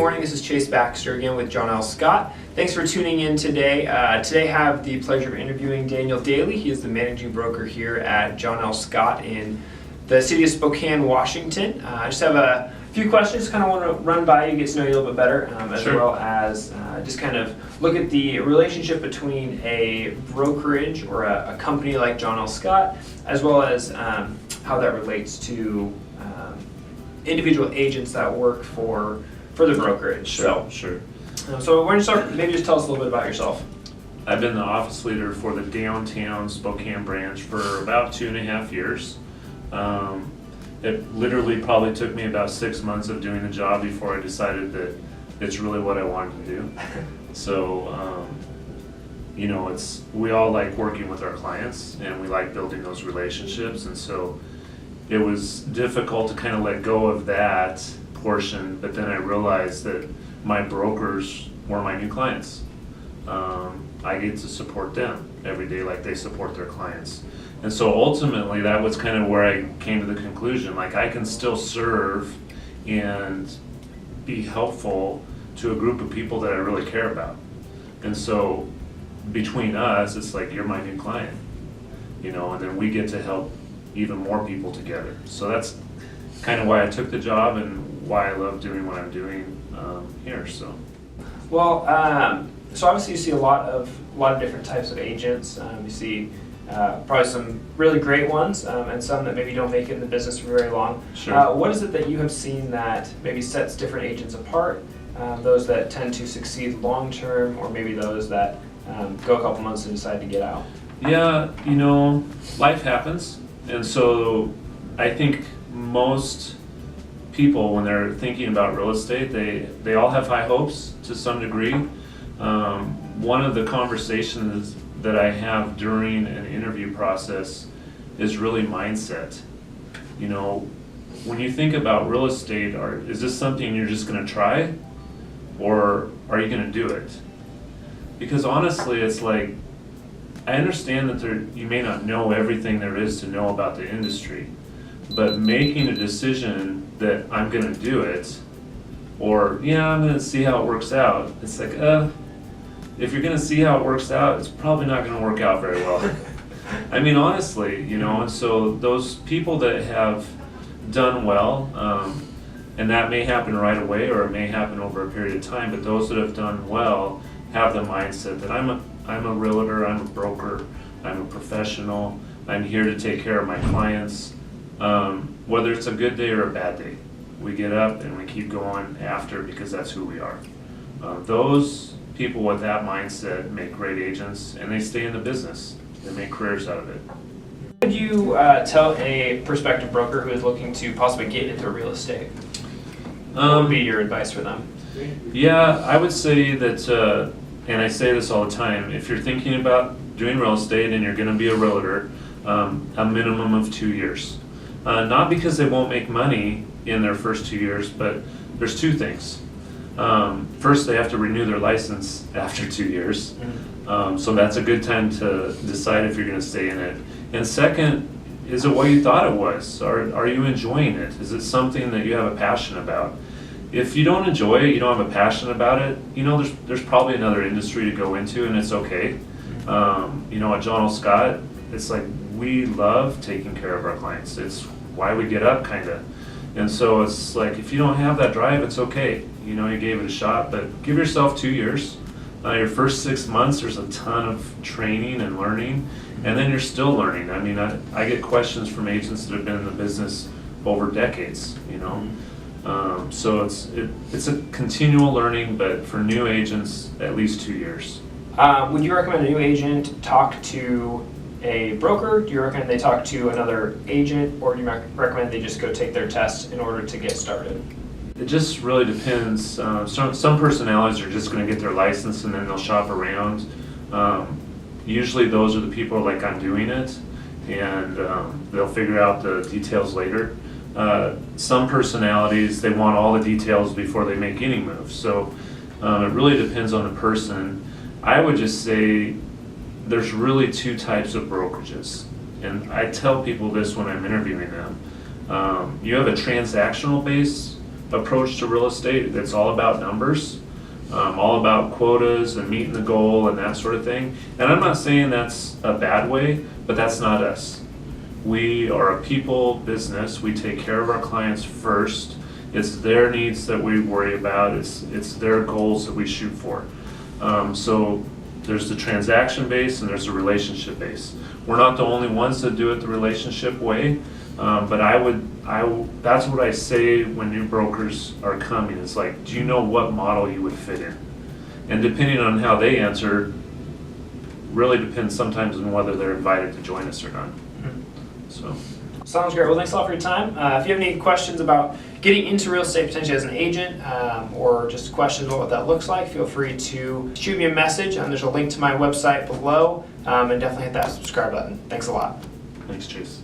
morning. This is Chase Baxter again with John L. Scott. Thanks for tuning in today. Today I have the pleasure of interviewing Daniel Dailey. He is the managing broker here at John L. Scott in the city of Spokane, Washington. I just have a few questions, kind of want to run by you, get to know you a little bit better, as Sure. well as just kind of look at the relationship between a brokerage or a company like John L. Scott, as well as how that relates to individual agents that work for the brokerage. Sure. So we're going to start, maybe just tell us a little bit about yourself. I've been the office leader for the downtown Spokane branch for about 2.5 years. It literally probably took me about 6 months of doing the job before I decided that it's really what I wanted to do. So, we all like working with our clients and we like building those relationships, and so it was difficult to kind of let go of that portion, but then I realized that my brokers were my new clients. I get to support them every day like they support their clients. And so ultimately that was kind of where I came to the conclusion, like I can still serve and be helpful to a group of people that I really care about. And so between us, it's like, you're my new client, and then we get to help even more people together. So that's kind of why I took the job and why I love doing what I'm doing here. So, Well, so obviously you see a lot of different types of agents. You see probably some really great ones, and some that maybe don't make it in the business for very long. Sure. What is it that you have seen that maybe sets different agents apart? Those that tend to succeed long term, or maybe those that go a couple months and decide to get out? Yeah, life happens. And so I think most people, when they're thinking about real estate, they all have high hopes to some degree. One of the conversations that I have during an interview process is really mindset. When you think about real estate, is this something you're just going to try, or are you going to do it? Because honestly, it's like, I understand that you may not know everything there is to know about the industry, but making a decision that I'm going to do it, or I'm going to see how it works out, it's like, if you're going to see how it works out, it's probably not going to work out very well. I mean, honestly, and so those people that have done well, and that may happen right away or it may happen over a period of time, but those that have done well have the mindset that I'm a realtor, I'm a broker, I'm a professional, I'm here to take care of my clients. Whether it's a good day or a bad day, we get up and we keep going after, because that's who we are. Those people with that mindset make great agents, and they stay in the business. They make careers out of it. What would you tell a prospective broker who is looking to possibly get into real estate? What would be your advice for them? Yeah, I would say that, and I say this all the time, if you're thinking about doing real estate and you're going to be a realtor, a minimum of 2 years. Not because they won't make money in their first 2 years, but there's two things. First, they have to renew their license after 2 years. So that's a good time to decide if you're going to stay in it. And second, is it what you thought it was? Are you enjoying it? Is it something that you have a passion about? If you don't enjoy it, you don't have a passion about it, there's probably another industry to go into, and it's okay. At John L. Scott, it's like, we love taking care of our clients. It's why we get up, kind of. And so it's like, if you don't have that drive, it's okay. You gave it a shot, but give yourself 2 years. Your first 6 months, there's a ton of training and learning, and then you're still learning. I mean, I get questions from agents that have been in the business over decades, So it's a continual learning, but for new agents, at least 2 years. Would you recommend a new agent talk to a broker? Do you recommend they talk to another agent, or do you recommend they just go take their test in order to get started? It just really depends. Some personalities are just going to get their license and then they'll shop around. Usually those are the people like, I'm doing it, and they'll figure out the details later. Some personalities, they want all the details before they make any moves. So it really depends on the person. I would just say there's really two types of brokerages. And I tell people this when I'm interviewing them. You have a transactional based approach to real estate. It's all about numbers, all about quotas and meeting the goal and that sort of thing. And I'm not saying that's a bad way, but that's not us. We are a people business. We take care of our clients first. It's their needs that we worry about. It's their goals that we shoot for. So there's the transaction base and there's the relationship base. We're not the only ones that do it the relationship way, but that's what I say when new brokers are coming. It's like, do you know what model you would fit in? And depending on how they answer, really depends sometimes on whether they're invited to join us or not. So. Sounds great. Well, thanks a lot for your time. If you have any questions about getting into real estate potentially as an agent, or just questions about what that looks like, feel free to shoot me a message. There's a link to my website below, and definitely hit that subscribe button. Thanks a lot. Thanks, Chase.